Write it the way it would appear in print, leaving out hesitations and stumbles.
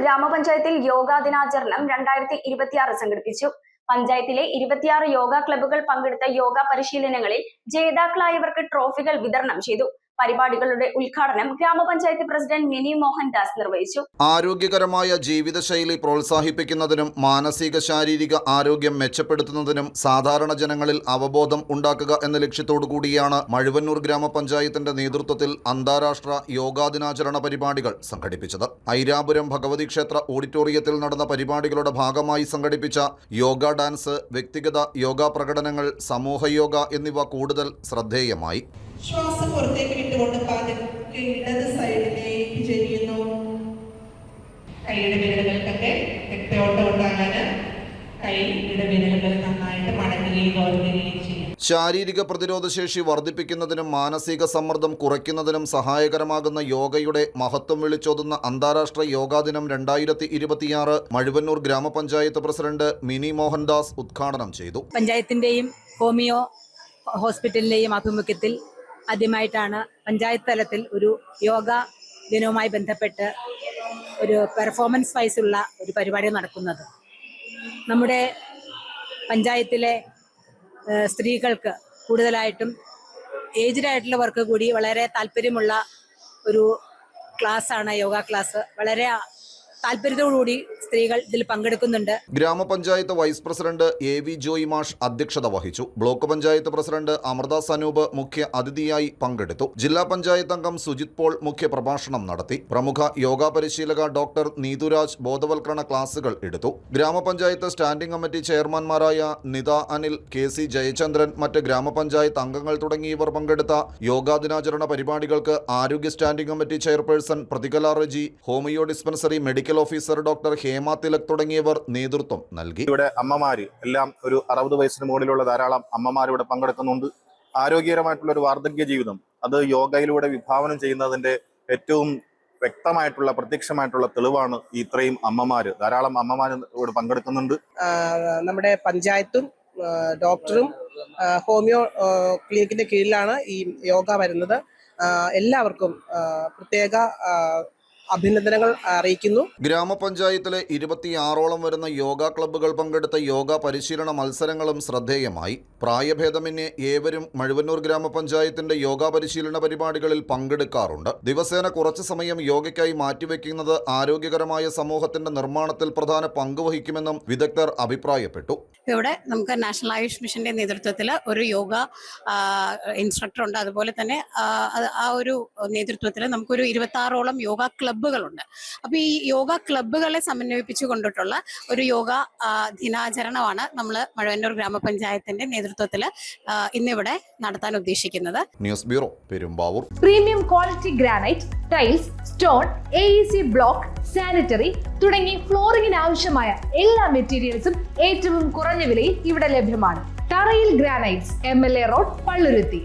ഗ്രാമപഞ്ചായത്തിൽ യോഗാ ദിനാചരണം 2026 സംഘടിപ്പിച്ചു. പഞ്ചായത്തിലെ 26 യോഗ ക്ലബ്ബുകൾ പങ്കെടുത്ത യോഗ പരിശീലനങ്ങളിൽ ജേതാക്കളായവർക്ക് ട്രോഫികൾ വിതരണം ചെയ്തു. പരിപാടികളുടെ ഉദ്ഘാടനം ഗ്രാമപഞ്ചായത്ത് പ്രസിഡന്റ് മിനി മോഹൻദാസ് നിർവഹിച്ചു. ആരോഗ്യകരമായ ജീവിതശൈലി പ്രോത്സാഹിപ്പിക്കുന്നതിനും മാനസിക ശാരീരിക ആരോഗ്യം മെച്ചപ്പെടുത്തുന്നതിനും സാധാരണ ജനങ്ങളിൽ അവബോധം ഉണ്ടാക്കുക എന്ന ലക്ഷ്യത്തോടു കൂടിയാണ് മഴുവന്നൂർ ഗ്രാമപഞ്ചായത്തിന്റെ നേതൃത്വത്തിൽ അന്താരാഷ്ട്ര യോഗാ ദിനാചരണ പരിപാടികൾ സംഘടിപ്പിച്ചത്. ഐരാപുരം ഭഗവതി ക്ഷേത്ര ഓഡിറ്റോറിയത്തിൽ നടന്ന പരിപാടികളുടെ ഭാഗമായി സംഘടിപ്പിച്ച യോഗ ഡാൻസ്, വ്യക്തിഗത യോഗ പ്രകടനങ്ങൾ, സമൂഹയോഗ എന്നിവ കൂടുതൽ ശ്രദ്ധേയമായി. ശ്വാസം പുറത്തേക്ക് വിട്ടുകൊണ്ട് പതുക്കെ ഇടത് സൈഡിലേക്ക് ചെരിയുന്നു. കൈയുടെ വിരലുകൾക്കൊക്കെ രക്തയോട്ടം ഉണ്ടാകാൻ കൈയുടെ വിരലുകൾ നന്നായിട്ട് മടങ്ങുകയും ഓർക്കുകയും ചെയ്യും. ശാരീരിക പ്രതിരോധ ശേഷി വർദ്ധിപ്പിക്കുന്നതിനും മാനസിക സമ്മർദ്ദം കുറയ്ക്കുന്നതിനും സഹായകരമാകുന്ന യോഗയുടെ മഹത്വം വിളിച്ചോതുന്ന അന്താരാഷ്ട്ര യോഗാ ദിനം 2026 മഴുവന്നൂർ ഗ്രാമപഞ്ചായത്ത് പ്രസിഡന്റ് മിനി മോഹൻദാസ് ഉദ്ഘാടനം ചെയ്തു. പഞ്ചായത്തിന്റെയും ഹോമിയോ ഹോസ്പിറ്റലിന്റെയും ആഭിമുഖ്യത്തിൽ ആദ്യമായിട്ടാണ് പഞ്ചായത്ത് തലത്തിൽ ഒരു യോഗ ദിനവുമായി ബന്ധപ്പെട്ട് ഒരു പെർഫോമൻസ് വൈസുള്ള ഒരു പരിപാടി നടക്കുന്നത്. നമ്മുടെ പഞ്ചായത്തിലെ സ്ത്രീകൾക്ക് കൂടുതലായിട്ടും ഏജ്ഡ് ആയിട്ടുള്ളവർക്ക് കൂടി വളരെ താല്പര്യമുള്ള ഒരു ക്ലാസ്സാണ് യോഗ ക്ലാസ്. വളരെ താല്പര്യത്തോടുകൂടി സ്ത്രീകൾ ഇതിൽ പങ്കെടുക്കുന്നുണ്ട്. ഗ്രാമപഞ്ചായത്ത് വൈസ് പ്രസിഡന്റ് AV ജോയി മാഷ് അധ്യക്ഷത വഹിച്ചു. ബ്ലോക്ക് പഞ്ചായത്ത് പ്രസിഡന്റ് അമൃത സനൂപ് മുഖ്യ അതിഥിയായി പങ്കെടുത്തു. ജില്ലാ പഞ്ചായത്ത് അംഗം സുജിത് പോൾ മുഖ്യ പ്രഭാഷണം നടത്തി. പ്രമുഖ യോഗ പരിശീലക ഡോക്ടർ നീതുരാജ് ബോധവൽക്കരണ ക്ലാസുകൾ എടുത്തു. ഗ്രാമപഞ്ചായത്ത് സ്റ്റാൻഡിംഗ് കമ്മിറ്റി ചെയർമാൻമാരായ നിത അനിൽ, KC ജയചന്ദ്രൻ, മറ്റ് ഗ്രാമപഞ്ചായത്ത് അംഗങ്ങൾ തുടങ്ങിയവർ പങ്കെടുത്ത യോഗാ ദിനാചരണ പരിപാടികൾക്ക് ആരോഗ്യ standing committee chairperson Prathikala Reji, homeo dispensary medical officer doctor Hema Thilak തുടങ്ങിയവർ നേതൃത്വം നൽകി. ഇവിടെ അമ്മമാര് എല്ലാം ഒരു 60 വയസ്സിന് മുകളിലുള്ള ധാരാളം അമ്മമാർ ഇവിടെ പങ്കെടുക്കുന്നുണ്ട്. ആരോഗ്യകരമായിട്ടുള്ള ഒരു വാർദ്ധക്യ ജീവിതം അത് യോഗയിലൂടെ വിഭാവനം ചെയ്യുന്നതിന്റെ ഏറ്റവും വ്യക്തമായിട്ടുള്ള പ്രത്യക്ഷമായിട്ടുള്ള തെളിവാണ് ഇത്രയും അമ്മമാര്. ധാരാളം അമ്മമാർ ഇവിടെ പങ്കെടുക്കുന്നുണ്ട്. നമ്മുടെ പഞ്ചായത്തും ഡോക്ടറും ഹോമിയോ ക്ലിനിക്കിന്റെ കീഴിലാണ് ഈ യോഗ വരുന്നത്. എല്ലാവർക്കും പ്രത്യേക അഭിനന്ദനങ്ങൾ അറിയിക്കുന്നു. ഗ്രാമപഞ്ചായത്തിലെ 26ഓളം വരുന്ന യോഗ ക്ലബ്ബുകൾ പങ്കെടുത്ത യോഗ പരിശീലന മത്സരങ്ങളും ശ്രദ്ധേയമായി. പ്രായഭേദമന്യേ ഏവരും മഴുവന്നൂർ ഗ്രാമപഞ്ചായത്തിന്റെ യോഗ പരിശീലന പരിപാടികളിൽ പങ്കെടുക്കാറുണ്ട്. ദിവസേന കുറച്ചു സമയം യോഗയ്ക്കായി മാറ്റിവെക്കുന്നത് ആരോഗ്യകരമായ സമൂഹത്തിന്റെ നിർമ്മാണത്തിൽ പ്രധാന പങ്കുവഹിക്കുമെന്നും വിദഗ്ധർ അഭിപ്രായപ്പെട്ടു. ഇവിടെ നമുക്ക് നാഷണൽ ആയുഷ് മിഷന്റെ നേതൃത്വത്തിൽ ഒരു യോഗ ഇൻസ്ട്രക്ടർ ഉണ്ട്. അതുപോലെ തന്നെ ആ ഒരു നേതൃത്വത്തിൽ നമുക്കൊരു 26ഓളം യോഗ ക്ലബ്ബുകളുണ്ട്. അപ്പോൾ ഈ യോഗ ക്ലബ്ബുകളെ സമന്വയിപ്പിച്ചു കൊണ്ടിട്ടുള്ള ഒരു യോഗ ദിനാചരണമാണ് നമ്മൾ മഴുവന്നൂർ ഗ്രാമപഞ്ചായത്തിന്റെ നേതൃത്വത്തിൽ ഇന്നിവിടെ നടത്താൻ ഉദ്ദേശിക്കുന്നത്. News bureau, Perumbavoor. Premium quality granite, tiles, stone, AEC block, sanitary തുടങ്ങി ഫ്ലോറിംഗിന് ആവശ്യമായ എല്ലാ മെറ്റീരിയൽസും ഏറ്റവും കുറഞ്ഞ വിലയിൽ ഇവിടെ ലഭ്യമാണ്. തറയിൽ ഗ്രാനൈറ്റ്സ്, MLA റോഡ്, പള്ളുരുത്തി.